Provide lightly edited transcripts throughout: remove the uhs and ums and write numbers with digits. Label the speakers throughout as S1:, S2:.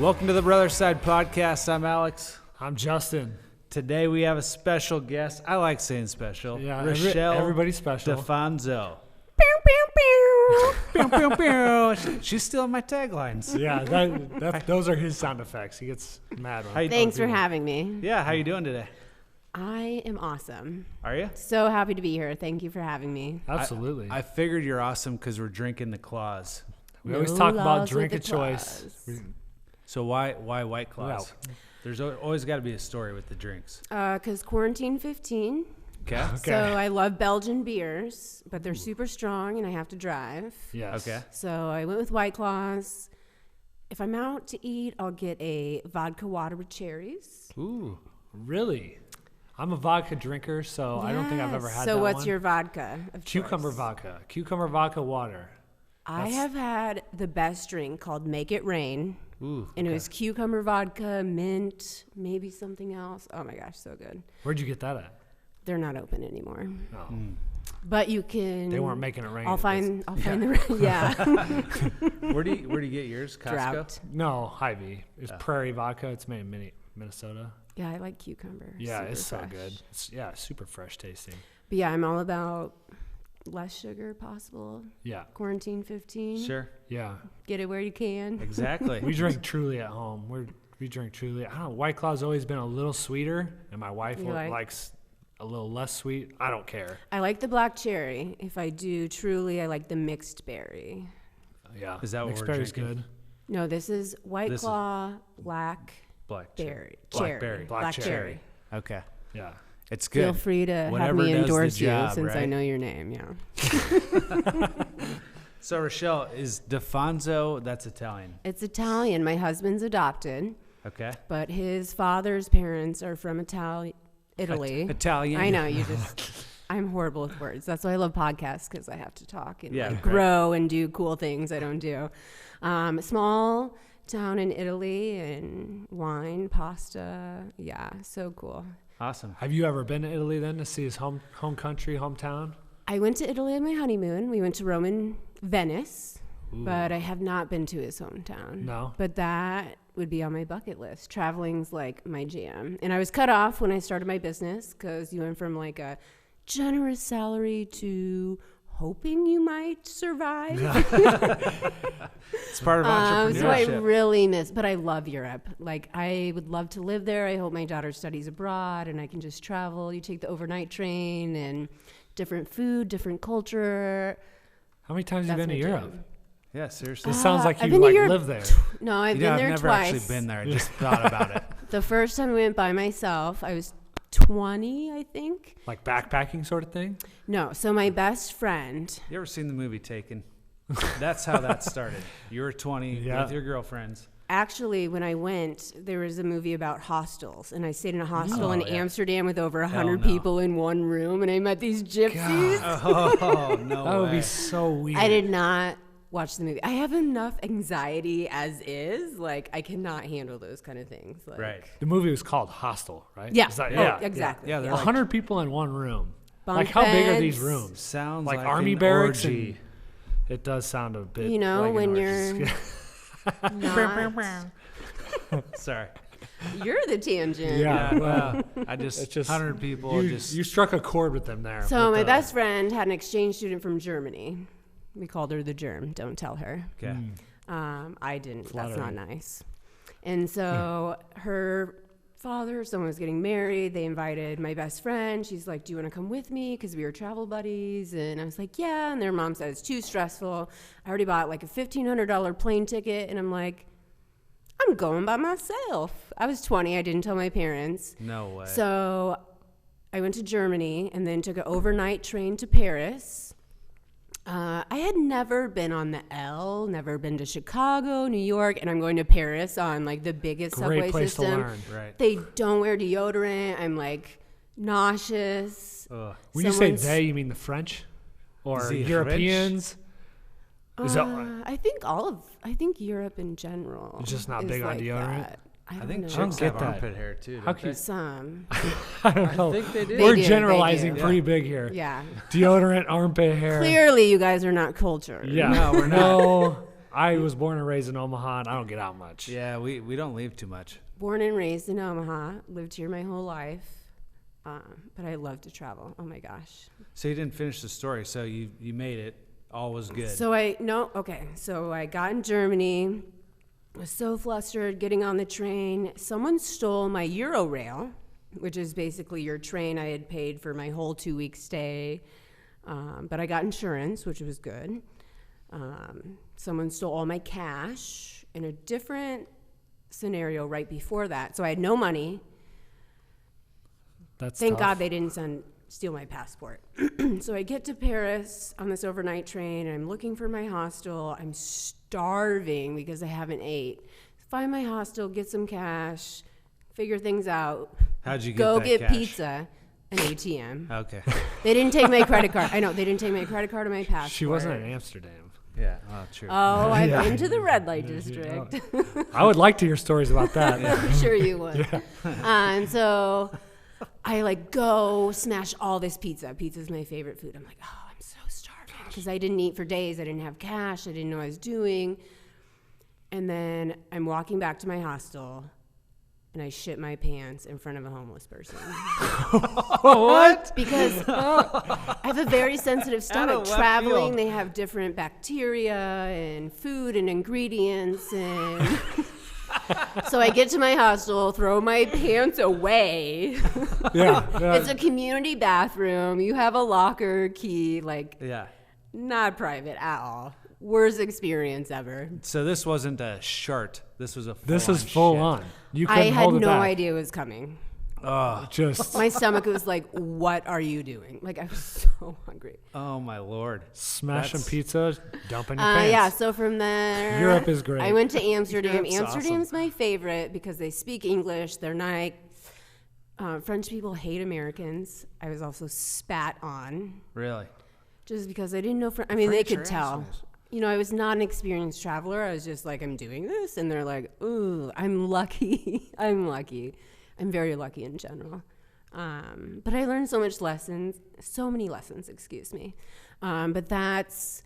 S1: Welcome to the Brother Side Podcast. I'm Alex.
S2: I'm Justin.
S1: Today we have a special guest. I like saying special.
S2: Yeah,
S1: Rachelle.
S2: everybody's special.
S1: Difonzo. Pew, pew, pew. Pew, pew, pew. She's stealing my taglines.
S2: Yeah, those are his sound effects. He gets mad.
S3: Thanks for having me.
S1: Yeah, how you doing today?
S3: I am awesome.
S1: Are you?
S3: So happy to be here. Thank you for having me.
S2: Absolutely.
S1: I figured you're awesome because we're drinking the claws.
S2: We always
S3: No
S2: talk about
S3: laws
S2: drink
S3: with
S2: of
S3: the
S2: choice.
S3: claws.
S1: So why White Claws? There's always got to be a story with the drinks.
S3: Because quarantine 15.
S1: Okay.
S3: So I love Belgian beers, but they're super strong and I have to drive.
S2: Yes.
S1: Okay.
S3: So I went with White Claws. If I'm out to eat, I'll get a vodka water with cherries.
S1: Ooh.
S2: Really? I'm a vodka drinker, so I don't think I've ever had that
S3: So what's
S2: one.
S3: your vodka of
S2: Cucumber
S3: choice?
S2: vodka. Cucumber vodka water.
S3: I have had the best drink called Make It Rain.
S1: Ooh.
S3: And it was cucumber vodka, mint, maybe something else. Oh my gosh, so good.
S2: Where'd you get that at?
S3: They're not open anymore.
S2: No.
S3: But you can.
S2: They weren't making it rain.
S3: I'll find the yeah.
S1: Where do you get yours? Costco?
S3: Drought.
S2: No, Hy-Vee. It's Prairie vodka. It's made in Minnesota.
S3: Yeah, I like cucumber.
S2: Yeah,
S3: Super
S2: it's so
S3: fresh.
S2: good. It's, super fresh tasting.
S3: But yeah, I'm all about less sugar possible.
S2: Yeah.
S3: Quarantine 15.
S1: Sure.
S2: Yeah.
S3: Get it where you can.
S1: Exactly.
S2: We drink Truly at home. We drink Truly. I don't know. White Claw's always been a little sweeter, and my wife likes a little less sweet. I don't care.
S3: I like the black cherry. If I do Truly, I like the mixed berry.
S2: Yeah.
S1: Is that what
S2: Mixed
S1: we're
S2: berry's
S1: drinking?
S2: good?
S3: No, this is White Claw, black
S1: Blackberry.
S3: cherry.
S2: Black cherry.
S1: Okay.
S2: Yeah.
S1: It's good.
S3: Feel free to have
S1: Whatever
S3: me
S1: does the
S3: endorse
S1: job,
S3: you since I
S1: right?
S3: know your name. Yeah.
S1: So Rachelle, is Difonzo, that's Italian?
S3: It's Italian. My husband's adopted,
S1: Okay.
S3: but his father's parents are from Italy.
S1: Italian.
S3: I know, I'm horrible with words. That's why I love podcasts, because I have to talk and
S1: right.
S3: grow and do cool things I don't do. Small town in Italy, and wine, pasta. Yeah, so cool.
S1: Awesome.
S2: Have you ever been to Italy then to see his home country, hometown?
S3: I went to Italy on my honeymoon. We went to Rome and Venice, but I have not been to his hometown.
S2: No?
S3: But that would be on my bucket list. Traveling's like my jam. And I was cut off when I started my business, because you went from like a generous salary to hoping you might survive.
S1: It's part of entrepreneurship.
S3: So I really miss, but I love Europe. Like, I would love to live there. I hope my daughter studies abroad and I can just travel. You take the overnight train, and different food, different culture.
S2: How many times have you been to
S3: my
S2: Europe?
S3: jam.
S1: Yeah, seriously.
S2: This sounds like
S3: I've
S2: you
S3: been to
S2: like
S3: Europe
S2: live there.
S3: No, I've
S1: Yeah,
S3: been there
S1: I've never
S3: twice.
S1: actually been there. I just thought about it.
S3: The first time I went by myself, I was 20, I think.
S2: Like backpacking sort of thing?
S3: No, so my best friend.
S1: You ever seen the movie Taken? That's how that started. You were 20
S2: Yeah.
S1: with your girlfriends.
S3: Actually, when I went, there was a movie about hostels, and I stayed in a hostel in
S1: yeah.
S3: Amsterdam with over 100
S1: no.
S3: people in one room, and I met these gypsies.
S1: Oh, no
S2: That would
S1: way.
S2: be so weird.
S3: I did not watch the movie. I have enough anxiety as is. Like, I cannot handle those kind of things. Like,
S1: Right.
S2: The movie was called Hostel, right?
S3: Yeah.
S2: Is that-
S3: Oh, exactly.
S1: Yeah, they're
S2: 100 people in one room.
S3: Bunk
S2: like, how big are these
S3: beds.
S2: rooms?
S1: Sounds
S2: Like
S1: like
S2: army
S1: an
S2: barracks?
S1: orgy.
S2: It does sound a bit
S3: You know,
S2: like an
S3: when
S2: orgy.
S3: not,
S1: Sorry.
S3: you're the tangent.
S2: Yeah.
S1: Well, I
S2: It's
S1: just,
S2: just
S1: 100 people.
S2: you struck a chord with them there.
S3: So
S2: with
S3: my
S2: the-
S3: best friend had an exchange student from Germany. We called her the Germ. Don't tell her.
S1: Okay.
S3: I didn't. That's
S2: Flattering.
S3: not nice. And so her father, someone was getting married. They invited my best friend. She's like, do you want to come with me? Because we were travel buddies. And I was like, yeah. And their mom said, it's too stressful. I already bought like a $1,500 plane ticket. And I'm like, I'm going by myself. I was 20. I didn't tell my parents.
S1: No way.
S3: So I went to Germany and then took an overnight train to Paris. I had never been on the L, never been to Chicago, New York, and I'm going to Paris on like the biggest
S2: Great
S3: subway
S2: place
S3: system.
S2: to learn.
S1: Right.
S3: They don't wear deodorant. I'm like nauseous.
S1: Ugh.
S2: When you say
S3: Someone's-
S2: they, you mean the French? Or
S1: The
S2: Europeans? Is that,
S3: I think Europe in general.
S2: It's just not
S3: is
S2: big on
S3: like
S2: deodorant?
S3: that.
S1: I
S3: don't
S1: think
S3: know.
S1: chicks
S2: get
S1: have
S2: that.
S1: armpit hair too.
S2: How
S1: Don't
S2: can you
S1: they?
S3: Some.
S2: I don't know.
S1: think they do.
S2: We're
S3: They do,
S2: generalizing
S3: they do.
S2: pretty big here.
S3: Yeah.
S2: Deodorant, armpit hair.
S3: Clearly, you guys are not cultured.
S2: Yeah.
S1: No, we're not.
S2: No. I was born and raised in Omaha, and I don't get out much.
S1: Yeah, we don't leave too much.
S3: Born and raised in Omaha, lived here my whole life, but I love to travel. Oh my gosh.
S1: So you didn't finish the story. So you made it. All was good.
S3: So I got in Germany, was so flustered getting on the train. Someone stole my Eurorail, which is basically your train. I had paid for my whole 2-week stay, but I got insurance, which was good. Someone stole all my cash in a different scenario right before that. So I had no money. Thank God they didn't steal my passport. So I get to Paris on this overnight train, and I'm looking for my hostel. I'm starving because I haven't ate. Find my hostel, get some cash, figure things out.
S1: How'd you
S3: go
S1: get
S3: get pizza, an ATM.
S1: Okay.
S3: They didn't take my credit card. I know, they didn't take my credit card or my passport.
S2: She wasn't in Amsterdam.
S1: Yeah, oh, true.
S3: Oh, I've been to the red light district.
S2: I would like to hear stories about that.
S3: I'm sure you would. And so I go smash all this pizza. Pizza's my favorite food. I'm like, oh, I'm so starving. Because I didn't eat for days. I didn't have cash. I didn't know what I was doing. And then I'm walking back to my hostel, and I shit my pants in front of a homeless person.
S1: What?
S3: Because I have a very sensitive stomach. Traveling, they have different bacteria and food and ingredients. And so I get to my hostel, throw my pants away.
S2: Yeah.
S3: It's a community bathroom. You have a locker key,
S1: Yeah.
S3: not private at all. Worst experience ever.
S1: So this wasn't a shart. This was a full
S2: This is full on. You
S3: I
S2: couldn't
S3: had
S2: hold it
S3: no
S2: back.
S3: idea it was coming.
S2: Just
S3: My stomach was like, what are you doing? I was so hungry.
S1: Oh my Lord.
S2: smashing pizza, dumping your pants.
S3: Yeah, so from there,
S2: Europe is great.
S3: I went to Amsterdam.
S1: Europe's
S3: Amsterdam's my favorite because they speak English. They're nice. French people hate Americans. I was also spat on
S1: Really?
S3: just because I didn't know. They
S1: French
S3: could
S1: are
S3: tell.
S1: assholes.
S3: I was not an experienced traveler. I was just like, I'm doing this. And they're like, ooh, I'm lucky. I'm lucky. I'm very lucky in general. But I learned so many lessons, excuse me. But that's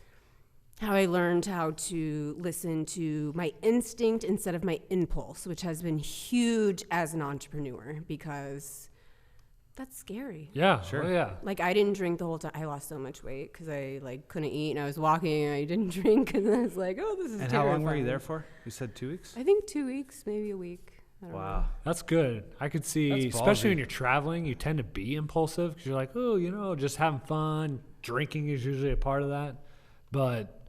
S3: how I learned how to listen to my instinct instead of my impulse, which has been huge as an entrepreneur because that's scary.
S2: Yeah,
S1: Sure.
S2: Oh, yeah.
S3: I didn't drink the whole time. I lost so much weight because I couldn't eat and I was walking and I didn't drink and I was like, oh, this is
S1: And
S3: terrifying.
S1: how long were you there for? You said 2 weeks?
S3: I think 2 weeks, maybe a week. I don't know.
S2: That's good. I could see,
S1: That's
S2: especially
S1: ballsy.
S2: when you're traveling, you tend to be impulsive because you're like, oh, just having fun. Drinking is usually a part of that. But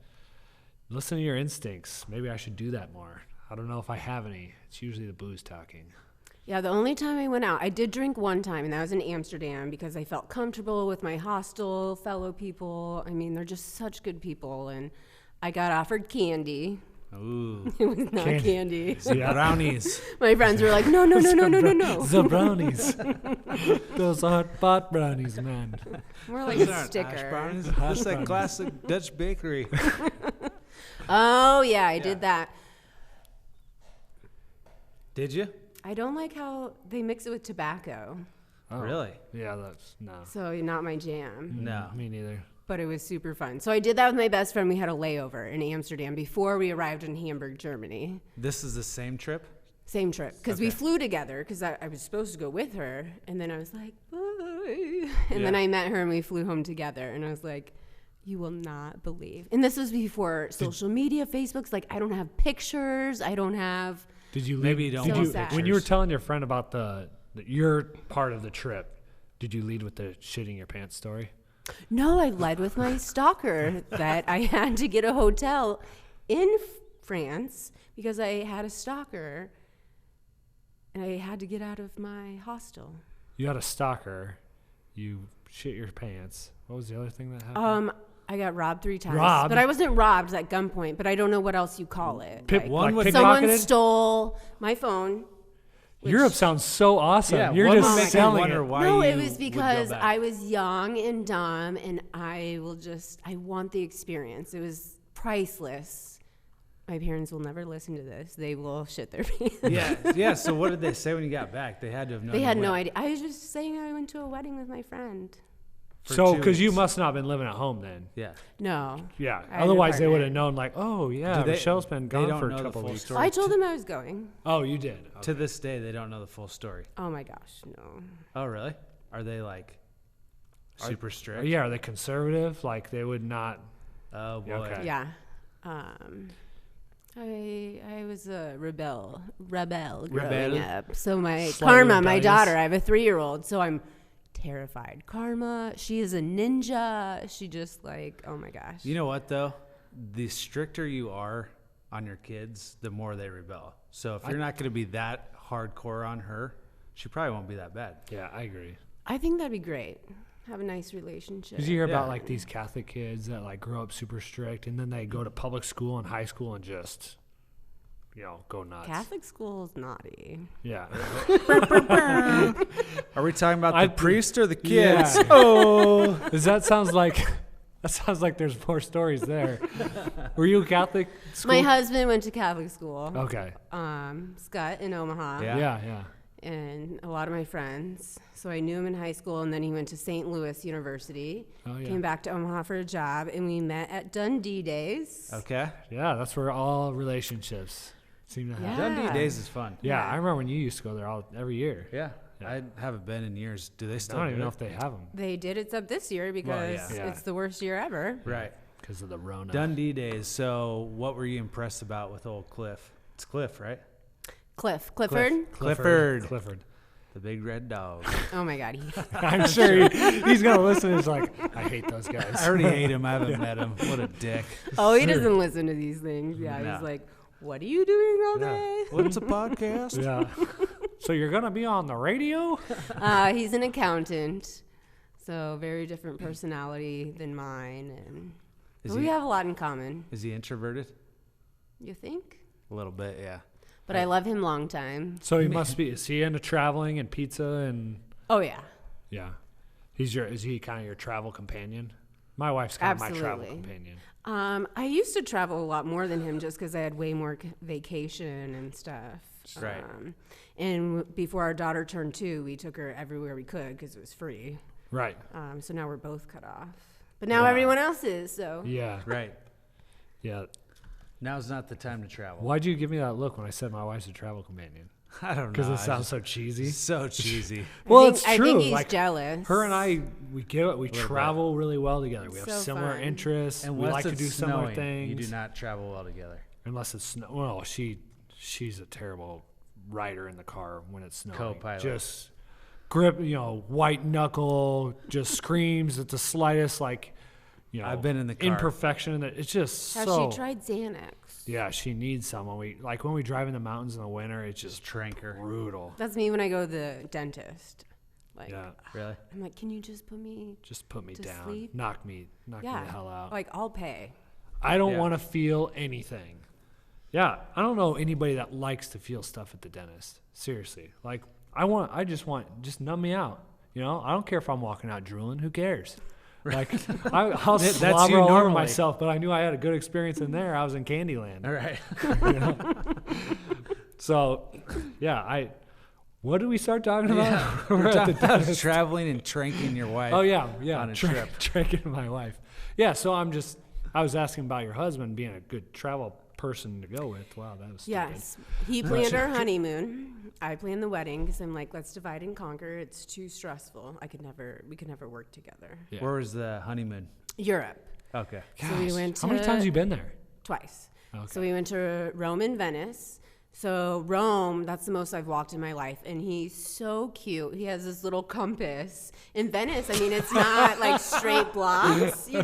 S2: listen to your instincts. Maybe I should do that more. I don't know if I have any. It's usually the booze talking.
S3: Yeah, the only time I went out, I did drink one time, and that was in Amsterdam because I felt comfortable with my hostel fellow people. They're just such good people, and I got offered candy.
S1: Ooh.
S3: It was not candy.
S2: Yeah.
S1: Brownies.
S3: My friends were like, no.
S2: The brownies. Those aren't pot brownies, man.
S3: More like
S1: Those
S3: a
S1: aren't
S3: sticker.
S1: hash brownies. That's that classic Dutch bakery.
S3: Oh, yeah, I did that.
S1: Did you?
S3: I don't like how they mix it with tobacco.
S2: Oh,
S1: Really?
S2: Yeah, that's no.
S3: So not my jam.
S1: No.
S2: Me neither.
S3: But it was super fun. So I did that with my best friend. We had a layover in Amsterdam before we arrived in Hamburg, Germany.
S1: This is the same trip?
S3: Same trip. Because we
S1: Okay.
S3: flew together because I was supposed to go with her. And then I was like, bye. And then
S1: Yeah.
S3: I met her and we flew home together. And I was like, you will not believe. And this was before social media, Facebook's I don't have pictures. I don't have.
S2: Did you
S1: Maybe
S2: lead,
S1: you don't
S3: So
S1: want
S3: sad.
S2: when you were
S1: pictures.
S2: telling your friend about your part of the trip, did you lead with the shitting your pants story?
S3: No, I led with my stalker that I had to get a hotel in France because I had a stalker and I had to get out of my hostel.
S2: You had a stalker. You shit your pants. What was the other thing that happened?
S3: I got robbed 3 times.
S2: Robbed?
S3: But I wasn't robbed at gunpoint, but I don't know what else you call it.
S1: One would-
S3: Someone
S2: pickpocketed?
S3: stole my phone.
S2: Europe sounds so awesome.
S1: Yeah,
S2: You're
S1: one would
S2: just
S1: make me
S2: selling
S1: wonder
S2: it.
S1: why
S3: No,
S1: you
S3: it was
S1: would
S3: because
S1: go back.
S3: I was young and dumb and I want the experience. It was priceless. My parents will never listen to this. They will shit their pants.
S1: Yeah. So what did they say when you got back? They had to have known.
S3: They
S1: you
S3: had no
S1: went.
S3: idea. I was just saying I went to a wedding with my friend.
S2: So,
S1: 2
S2: because you
S1: weeks.
S2: must not have been living at home then.
S1: Yeah.
S3: No.
S2: Yeah.
S3: I had an
S2: Otherwise, they would have
S3: apartment.
S2: known, like, oh, yeah,
S1: Do they-
S2: Rachelle's been
S1: they
S2: gone
S1: don't
S2: for
S1: know
S2: a
S1: the
S2: couple
S1: full
S2: weeks.
S1: story?
S3: I told them I was going.
S2: Oh, you did.
S1: To
S2: Okay.
S1: this day, they don't know the full story.
S3: Oh my gosh, no.
S1: Oh, really? Are they like super strict?
S2: Yeah, are they conservative? Like, they would not.
S1: Oh boy.
S2: Okay.
S3: Yeah. I was a rebel growing
S1: Rebel?
S3: up. So my
S2: Slightly
S3: Karma, my
S2: rebellious.
S3: daughter, I have a 3-year-old, so I'm terrified. Karma, she is a ninja. She just like, oh my gosh.
S1: You know what though? The stricter you are on your kids, the more they rebel. So if you're not going to be that hardcore on her, she probably won't be that bad.
S2: Yeah, I agree.
S3: I think that'd be great. Have a nice relationship.
S2: Did you hear about
S1: Yeah.
S2: like these Catholic kids that like grow up super strict and then they go to public school and high school and just, go nuts?
S3: Catholic school's naughty.
S2: Yeah.
S1: Are we talking about
S2: I-
S1: the priest or the kids?
S2: Yeah.
S1: Oh.
S2: That sounds like there's more stories there. Were you a Catholic school?
S3: My husband went to Catholic school.
S2: Okay.
S3: Scott in Omaha.
S1: Yeah.
S2: Yeah.
S3: And a lot of my friends. So I knew him in high school, and then he went to St. Louis University.
S2: Oh, yeah.
S3: Came back to Omaha for a job, and we met at Dundee Days.
S1: Okay.
S2: Yeah, that's where all relationships seem to happen.
S3: Yeah.
S1: Dundee Days is fun.
S2: Yeah,
S3: Yeah.
S2: I remember when you used to go there every year.
S1: Yeah.
S2: Yeah.
S1: I haven't been in years. Do they
S2: I
S1: still
S2: don't
S1: do
S2: even know
S1: it?
S2: if they have them
S3: They did it up this year because
S2: yeah.
S3: it's the worst year ever.
S1: Right.
S2: because of the Rona.
S1: Dundee Days. So what were you impressed about with old Cliff? It's Cliff, right?
S3: Clifford.
S2: Clifford.
S1: The big red dog.
S3: Oh my God.
S2: I'm sure he's going to listen. He's like, I hate those guys.
S1: I already hate him. I haven't met him. What a dick.
S3: Oh, he doesn't listen to these things. Yeah,
S1: No.
S3: he's like, what are you doing all
S2: Yeah.
S3: day?
S1: What's a podcast?
S2: Yeah. So you're going to be on the radio?
S3: He's an accountant, so very different personality than mine, and
S1: Is
S3: we
S1: he-
S3: have a lot in common.
S1: Is he introverted?
S3: You think?
S1: A little bit, yeah.
S3: But I love him long time.
S2: So he must be. Is he into traveling and pizza and
S3: Oh yeah,
S2: yeah? Is he kind of your travel companion? My wife's kind of my travel
S3: Absolutely.
S2: companion.
S3: I used to travel a lot more than him just because I had way more vacation and stuff.
S1: Right.
S3: And before our daughter turned 2, we took her everywhere we could because it was free.
S2: Right.
S3: So now we're both cut off. But now
S2: Yeah.
S3: everyone else is. So
S2: Yeah.
S1: Right.
S2: Yeah.
S1: Now's not the time to travel.
S2: Why'd you give me that look when I said my wife's a travel companion?
S1: I don't know.
S2: Because
S1: I
S2: it sounds
S1: just-
S2: so cheesy.
S1: so cheesy.
S2: Well,
S3: it's
S2: it's true.
S3: I think he's
S2: Like,
S3: jealous.
S2: Her and I, we get it. We
S1: Little
S2: travel really well together. We have
S3: So
S2: similar
S3: fun.
S2: interests.
S1: And
S2: we
S1: once
S2: like to
S1: it's
S2: do similar
S1: snowing,
S2: things.
S1: you do not travel well together.
S2: Unless it's snow. Well, she's a terrible rider in the car when it's snowing.
S1: Co-pilot.
S2: Just grip, white knuckle, just screams at the slightest,
S1: I've been in the car.
S2: imperfection. That it's just
S3: Has
S2: so.
S3: she tried Xanax?
S2: Yeah, she needs some. When we drive in the mountains in the winter, it's just
S1: Tranker.
S2: brutal.
S3: That's me when I go to the dentist. Like,
S2: Yeah,
S1: Really?
S3: I'm like, can you just put me?
S2: just put me
S3: To
S2: down,
S3: sleep?
S2: knock me the hell out.
S3: Like, I'll pay.
S2: I don't
S1: Yeah.
S2: want to feel anything. Yeah, I don't know anybody that likes to feel stuff at the dentist. Seriously, I just numb me out. I don't care if I'm walking out drooling. Who cares? Like, I'll
S1: That's
S2: slobber
S1: you
S2: all over
S1: normally.
S2: myself, but I knew I had a good experience in there. I was in Candyland.
S1: All right.
S2: So, yeah, what did we start talking about?
S1: Yeah.
S2: We're
S1: We're
S2: at the
S1: talking about
S2: dentist.
S1: traveling and tranking your wife.
S2: Oh yeah,
S1: on a trip.
S2: Drinking my wife. Yeah, so I was asking about your husband being a good travel person to go with. Wow, that was stupid.
S3: Yes. He planned our honeymoon. I planned the wedding because I'm like, let's divide and conquer. It's too stressful. We could never work together.
S2: Yeah.
S1: Where was the honeymoon?
S3: Europe.
S1: Okay.
S3: So we
S2: Gosh,
S3: went
S2: how many
S3: to-
S2: times you been there?
S3: Twice.
S2: Okay.
S3: So we went to Rome and Venice. So Rome, that's the most I've walked in my life. And he's so cute. He has this little compass. In Venice, I mean, it's not like straight blocks,
S2: sounds-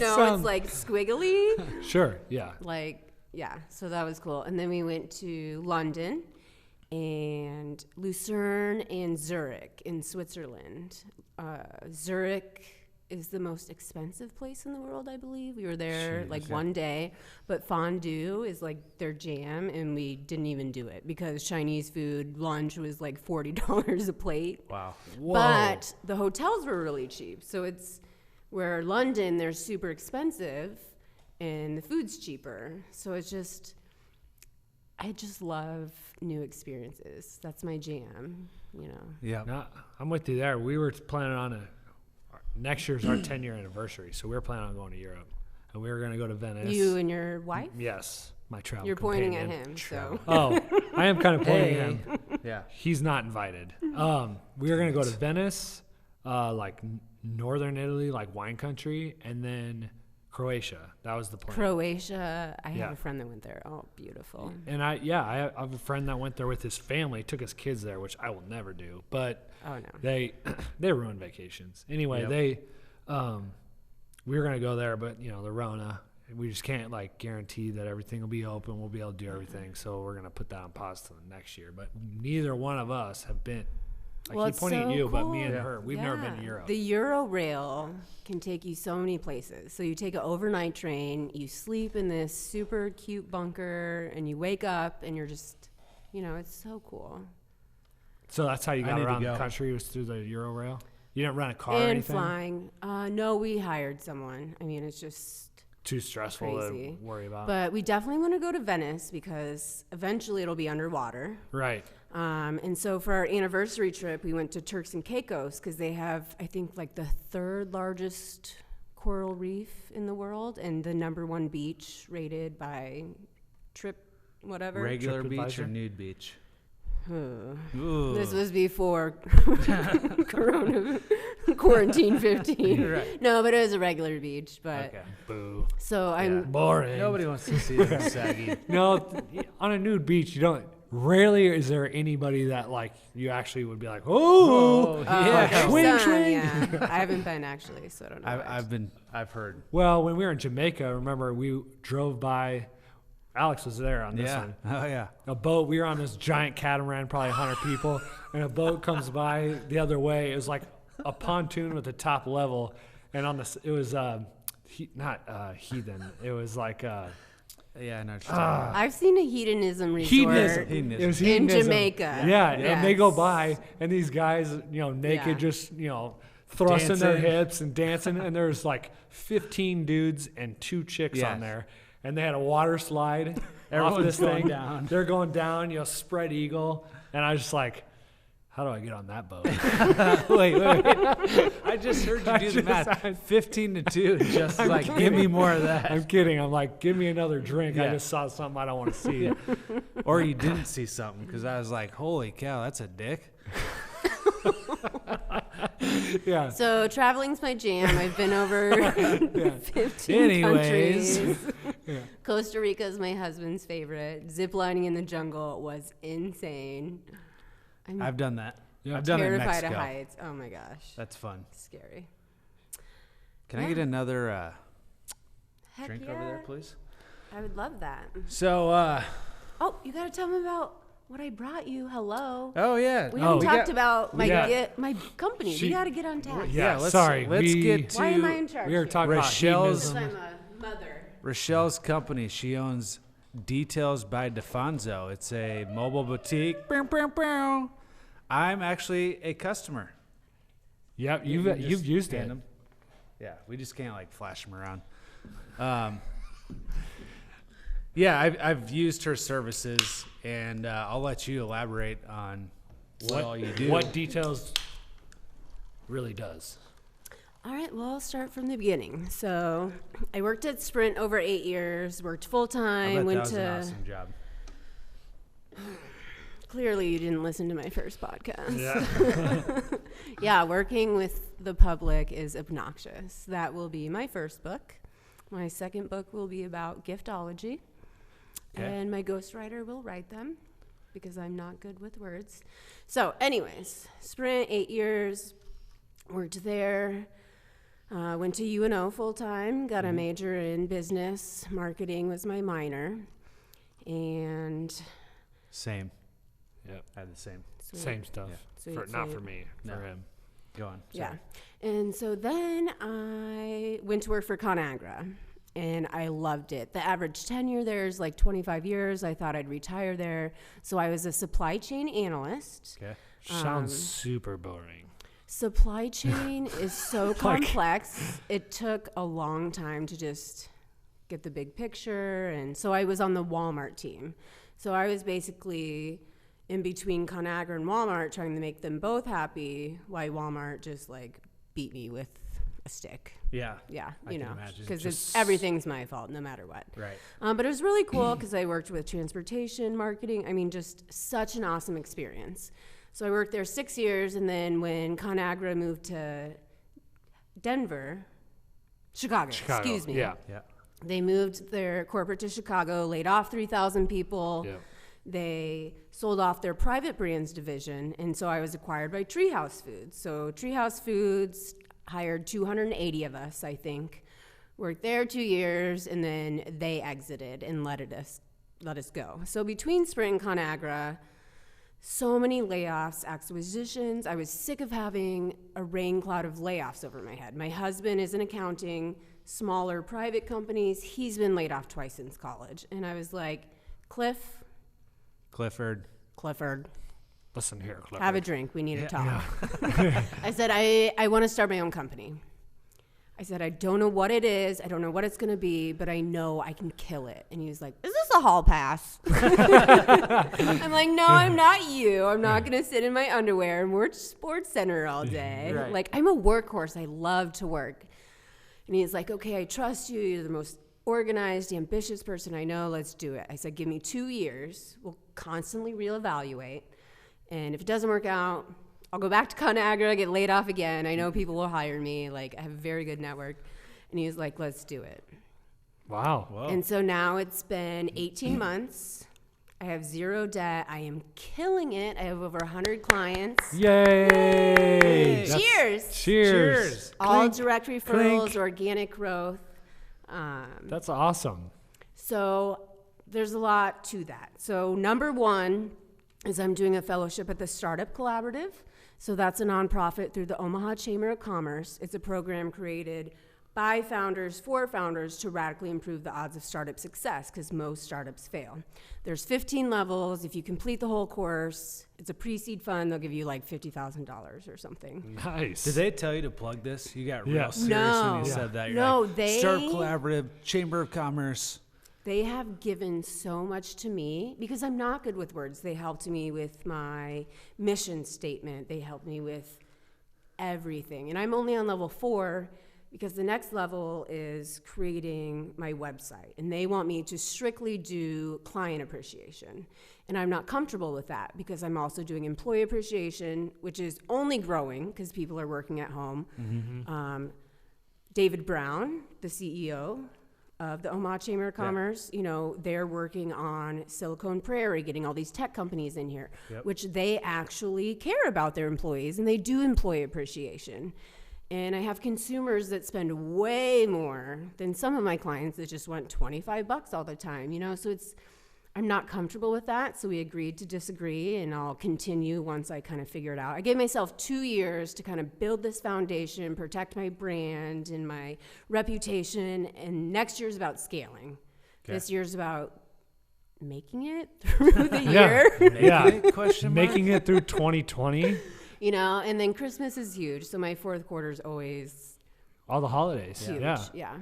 S3: it's like squiggly.
S2: Sure. Yeah.
S3: Yeah, so that was cool. And then we went to London and Lucerne and Zurich in Switzerland. Zurich is the most expensive place in the world, I believe. We were there
S1: Jeez.
S3: one day, but fondue is like their jam, and we didn't even do it because Chinese food lunch was like $40 a plate.
S1: Wow.
S2: Whoa.
S3: But the hotels were really cheap. So it's where London, they're super expensive and the food's cheaper. So I just love new experiences. That's my jam,
S1: Yeah.
S2: No, I'm with you there. We were planning on next year's our 10-year anniversary, so we're planning on going to Europe, and we were going to go to Venice.
S3: You and your wife?
S2: Yes, my travel.
S3: You're pointing at
S2: companion.
S3: him, so.
S2: Oh, I am kind of pointing at
S1: Hey.
S2: him.
S1: Yeah.
S2: He's not invited. We were gonna go to Venice, like northern Italy, like wine country, and then Croatia. That was the plan.
S3: Croatia. I
S2: Yeah.
S3: have a friend that went there. Oh, beautiful.
S2: And I have a friend that went there with his family, took his kids there, which I will never do. But
S3: Oh, no.
S2: they ruin vacations. Anyway,
S1: Yep.
S2: we were gonna go there, but the Rona. We just can't like guarantee that everything will be open. We'll be able to do everything. So we're gonna put that on pause till next year. But neither one of us have been. I
S3: Well,
S2: keep
S3: it's
S2: pointing
S3: so
S2: at you, but me
S3: cool.
S2: and her, we've never been to
S3: Yeah.
S2: Europe.
S3: The Euro Rail can take you so many places. So you take an overnight train, you sleep in this super cute bunker, and you wake up and you're just, it's so cool.
S2: So that's how you
S1: I
S2: got
S1: need to
S2: around the
S1: go.
S2: country, was through the Euro Rail? You didn't rent a car or
S3: And
S2: anything?
S3: flying. No, we hired someone. I mean, it's just.
S2: Too stressful
S3: Crazy.
S2: to worry about.
S3: But we definitely want to go to Venice because eventually it'll be underwater.
S2: Right.
S3: And so for our anniversary trip, we went to Turks and Caicos because they have, I think, like the third largest coral reef in the world and the #1 beach rated by Trip whatever.
S1: Regular beach or
S2: TripAdvisor?
S1: nude beach?
S3: Ooh. This was before Corona quarantine 15.
S1: Right.
S3: No, but it was a regular beach. But
S1: Okay.
S2: Boo.
S3: so I'm
S2: Boring.
S1: Nobody wants to see them saggy.
S2: No, on a nude beach, you don't. Rarely is there anybody that like you actually would be like, oh,
S1: yeah.
S3: there's
S2: swing,
S3: some,
S2: swing.
S3: yeah. I haven't been actually, so I don't know.
S1: I've heard.
S2: Well, when we were in Jamaica, remember we drove by. Alex was there on this
S1: Yeah.
S2: one.
S1: Oh yeah.
S2: A boat. We were on this giant catamaran, probably 100 people, and a boat comes by the other way. It was like a pontoon with the top level, and on this, it was not heathen. It was like
S1: Yeah, I know what you're talking about.
S3: I've seen a hedonism resort
S2: hedonism.
S1: Hedonism.
S2: It was
S3: in
S2: hedonism.
S3: Jamaica.
S2: Yeah, and they go
S3: Yes.
S2: by, and these guys, naked,
S3: Yeah.
S2: just thrusting their
S1: Dancing.
S2: hips and dancing, and there's like 15 dudes and 2 chicks
S1: Yes.
S2: on there, and they had a water slide off
S1: Everyone's
S2: this
S1: going
S2: thing.
S1: down.
S2: They're going down, spread eagle, and I was just like, how do I get on that boat?
S1: wait. I just heard you do the math. 15 to 2. Just like, give me more of that.
S2: I'm kidding. I'm like, give me another drink. I
S1: Yeah.
S2: just saw something I don't want to see.
S1: Or you didn't see something because I was like, holy cow, that's a dick.
S2: Yeah.
S3: So traveling's my jam. I've been over 15
S1: Anyways.
S3: countries. Costa Rica is my husband's favorite. Ziplining in the jungle was insane. I'm
S1: I've done that.
S2: Yeah.
S1: I've done it in
S3: terrified of
S1: Mexico.
S3: heights. Oh my gosh.
S1: That's fun.
S3: Scary.
S1: Can I
S3: Yeah.
S1: get another
S3: Heck
S1: drink
S3: yeah.
S1: over there, please?
S3: I would love that.
S1: So,
S3: Oh, you got to tell me about what I brought you. Hello.
S1: oh yeah.
S3: We haven't
S2: we
S3: talked about my
S2: got-
S3: my company.
S2: She-
S3: we got to get on task.
S2: Yeah,
S1: let's,
S2: sorry,
S1: Let's
S2: we-
S1: get to
S3: Why am I in charge?
S2: We were
S3: here?
S2: talking about
S1: Rachelle's-
S2: hedonism.
S3: I'm a mother.
S1: Rachelle's company. She owns Details by Difonzo. It's a mobile boutique. Bow, bow, bow. I'm actually a customer.
S2: Yep,
S1: You
S2: you've
S1: just
S2: used
S1: hand
S2: it.
S1: them. Yeah, we just can't like flash them around. Yeah, I've used her services, and I'll let you elaborate on what all you do.
S2: What details really does.
S3: All right, well, I'll start from the beginning. So I worked at Sprint over 8 years, worked full
S1: I
S3: time,
S1: bet
S3: went
S1: that was
S3: to.
S1: an awesome job.
S3: Clearly, you didn't listen to my first podcast.
S2: Yeah.
S3: Yeah, working with the public is obnoxious. That will be my first book. My second book will be about giftology.
S1: Okay.
S3: And my ghostwriter will write them because I'm not good with words. So, anyways, Sprint, 8 years, worked there. Went to UNO full time, got a major in business. Marketing was my minor. And
S1: Same.
S2: Yep.
S1: I had the same.
S3: sweet.
S2: Same stuff.
S3: Sweet,
S2: Not
S3: sweet.
S2: for me.
S1: No.
S2: For him.
S1: Go on.
S3: Yeah.
S1: Sorry.
S3: And so then I went to work for ConAgra, and I loved it. The average tenure there is like 25 years. I thought I'd retire there. So I was a supply chain analyst.
S1: Okay.
S2: Sounds super boring.
S3: Supply chain is so complex. It took a long time to just get the big picture. And so I was on the Walmart team. So I was basically in between ConAgra and Walmart trying to make them both happy, while Walmart just like beat me with a stick.
S1: Yeah.
S3: Yeah,
S1: I
S3: you
S1: can
S3: know,
S1: imagine.
S3: because
S1: Just-
S3: everything's my fault no matter what.
S1: Right.
S3: But it was really cool because I worked with transportation, marketing. I mean, just such an awesome experience. So I worked there 6 years, and then when ConAgra moved to Chicago, excuse me.
S2: Yeah.
S1: Yeah.
S3: They moved their corporate to Chicago, laid off 3,000 people.
S2: Yeah.
S3: They sold off their private brands division, and so I was acquired by Treehouse Foods. So Treehouse Foods hired 280 of us, I think. Worked there 2 years, and then they exited and let us go. So between Sprint and ConAgra, so many layoffs, acquisitions. I was sick of having a rain cloud of layoffs over my head. My husband is in accounting, smaller private companies. He's been laid off twice since college. And I was like,
S1: Clifford.
S2: Listen here, Clifford.
S3: Have a drink. We need to talk.
S2: Yeah.
S3: I said, I want to start my own company. I said, I don't know what it is. I don't know what it's going to be, but I know I can kill it. And he was like, is this a hall pass? I'm like, no, I'm not you. I'm not going to sit in my underwear and watch Sports Center all day.
S1: Right.
S3: Like, I'm a workhorse. I love to work. And he's like, okay, I trust you. You're the most organized, ambitious person I know. Let's do it. I said, give me 2 years. We'll constantly reevaluate. And if it doesn't work out, I'll go back to ConAgra, get laid off again. I know people will hire me. Like, I have a very good network. And he was like, let's do it.
S2: Wow.
S1: Whoa.
S3: And so now it's been 18 months. I have zero debt. I am killing it. I have over 100 clients.
S2: Yay! That's-
S3: Cheers.
S2: Cheers.
S3: All
S2: Clink.
S3: direct referrals,
S2: clink.
S3: organic growth.
S2: That's awesome.
S3: So there's a lot to that. So number one is I'm doing a fellowship at the Startup Collaborative. So that's a nonprofit through the Omaha Chamber of Commerce. It's a program created by founders for founders to radically improve the odds of startup success because most startups fail. There's 15 levels. If you complete the whole course, it's a pre-seed fund. They'll give you like $50,000 or something.
S2: Nice.
S1: Did they tell you to plug this? You got real
S2: Yeah.
S1: serious
S3: No.
S1: when you
S2: Yeah.
S1: said that. You're
S3: No,
S1: like,
S3: they-
S1: Startup Collaborative, Chamber of Commerce.
S3: They have given so much to me because I'm not good with words. They helped me with my mission statement. They helped me with everything. And I'm only on level 4 because the next level is creating my website. And they want me to strictly do client appreciation. And I'm not comfortable with that because I'm also doing employee appreciation, which is only growing because people are working at home.
S2: Mm-hmm.
S3: David Brown, the CEO of the Omaha Chamber of Commerce, you know, they're working on Silicon Prairie, getting all these tech companies in here,
S1: Yep.
S3: which they actually care about their employees and they do employee appreciation. And I have consumers that spend way more than some of my clients that just want $25 all the time, you know? So I'm not comfortable with that. So we agreed to disagree and I'll continue once I kind of figure it out. I gave myself 2 years to kind of build this foundation, protect my brand and my reputation. And next year's about scaling.
S1: Okay.
S3: This year's about making it through the year.
S2: Yeah.
S1: Question mark?
S2: Making it through 2020,
S3: You know, and then Christmas is huge. So my fourth quarter is always
S2: all the holidays.
S3: huge.
S2: Yeah.
S3: Yeah.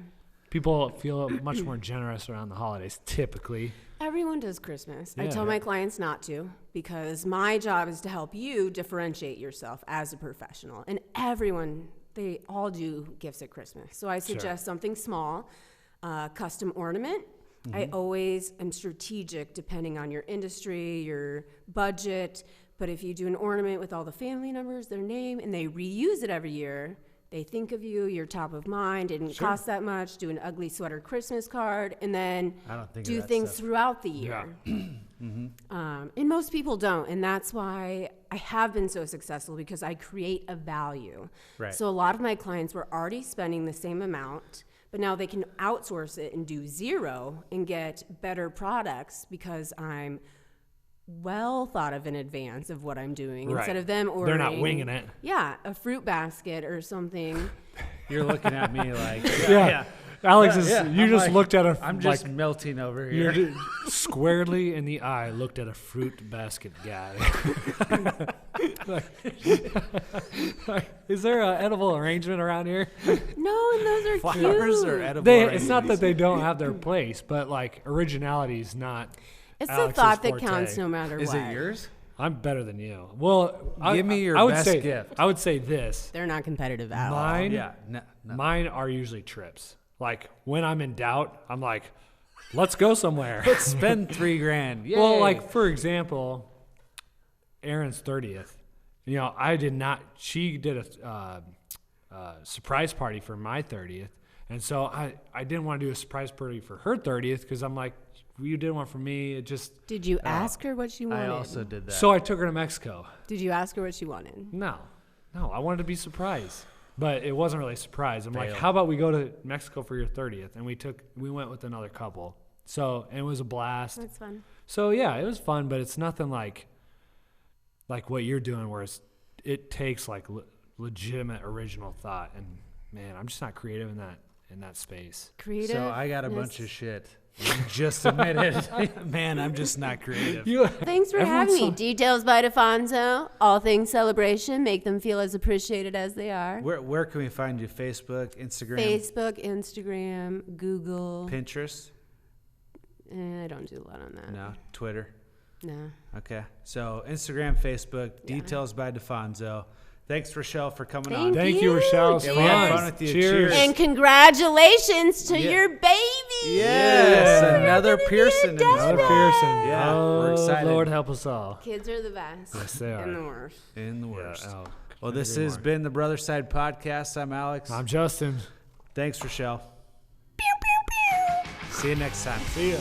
S2: People feel much more generous around the holidays, typically.
S3: Everyone does Christmas. I
S2: Yeah.
S3: tell my clients not to because my job is to help you differentiate yourself as a professional. And everyone, they all do gifts at Christmas. So I suggest something small, custom ornament. I always am strategic depending on your industry, your budget. But if you do an ornament with all the family members, their name, and they reuse it every year, they think of you, you're top of mind, didn't cost that much, do an ugly sweater Christmas card, and then
S1: I don't think of
S3: do
S1: that
S3: things
S1: stuff.
S3: throughout the year. And most people don't, and that's why I have been so successful because I create a value.
S1: Right.
S3: So a lot of my clients were already spending the same amount, but now they can outsource it and do zero and get better products because I'm well thought of in advance of what I'm doing
S2: Right.
S3: instead of them ordering.
S2: They're not winging it.
S3: Yeah, a fruit basket or something.
S1: You're looking at me like,
S2: Yeah. Alex is.
S1: Yeah.
S2: You
S1: I'm
S2: just
S1: like-
S2: looked at a.
S1: I'm just
S2: like,
S1: melting over
S2: you're
S1: here.
S2: just squarely in the eye. Looked at a fruit basket guy. Is there an edible arrangement around here?
S3: No, and those are
S1: Flowers
S3: cute.
S1: or edible
S2: It's not that
S1: oranges?
S2: they don't have their place, but like originality is not.
S3: It's the
S2: Alex's
S3: thought that
S2: forte.
S3: counts no matter
S1: Is
S3: what.
S1: it yours?
S2: I'm better than you. Well,
S1: Give me your
S2: I would
S1: best
S2: say,
S1: gift.
S2: I would say this.
S3: They're not competitive at all.
S2: Mine,
S1: Yeah. No.
S2: mine are usually trips. Like when I'm in doubt, I'm like, let's go somewhere.
S1: Let's spend $3,000. Yay.
S2: Well, like for example, Erin's 30th. You know, she did a surprise party for my 30th. And so I didn't want to do a surprise party for her 30th because I'm like, you did one for me. It just.
S3: Did you ask her what she wanted?
S1: I also did that.
S2: So I took her to Mexico.
S3: Did you ask her what she wanted?
S2: No, I wanted to be surprised. But it wasn't really a surprise. I'm like,
S1: Fail.
S2: how about we go to Mexico for your 30th? And we went with another couple. So, and it was a blast.
S3: That's fun.
S2: So yeah, it was fun, but it's nothing like what you're doing where it takes like legitimate original thought. And man, I'm just not creative in that space.
S3: Creative.
S1: So I got a bunch of shit. You just admitted, man, I'm just not creative.
S3: Thanks for having me. Details by Difonzo. All things celebration. Make them feel as appreciated as they are.
S1: Where can we find you? Facebook, Instagram,
S3: Instagram, Google.
S1: Pinterest?
S3: I don't do a lot on that.
S1: No. Twitter?
S3: No.
S1: Okay. So Instagram, Facebook, Details by Difonzo. Thanks, Rachelle, for coming on.
S2: Thank you, Rachelle. It was
S1: Yeah,
S2: fun.
S1: we had fun with you. Cheers.
S3: And congratulations to
S1: Yeah.
S3: your baby.
S1: Yes,
S2: Yeah.
S1: another Pearson.
S2: Another Pearson.
S1: Yeah,
S2: Oh,
S1: we're excited.
S2: Lord help us all.
S3: Kids are the best.
S2: Yes, they are.
S3: And the worst.
S1: In the worst.
S2: Yeah,
S1: Well, this
S2: agree
S1: has
S2: more.
S1: been the Brother Side Podcast. I'm Alex.
S2: I'm Justin.
S1: Thanks, Rachelle. See you next time.
S2: See ya.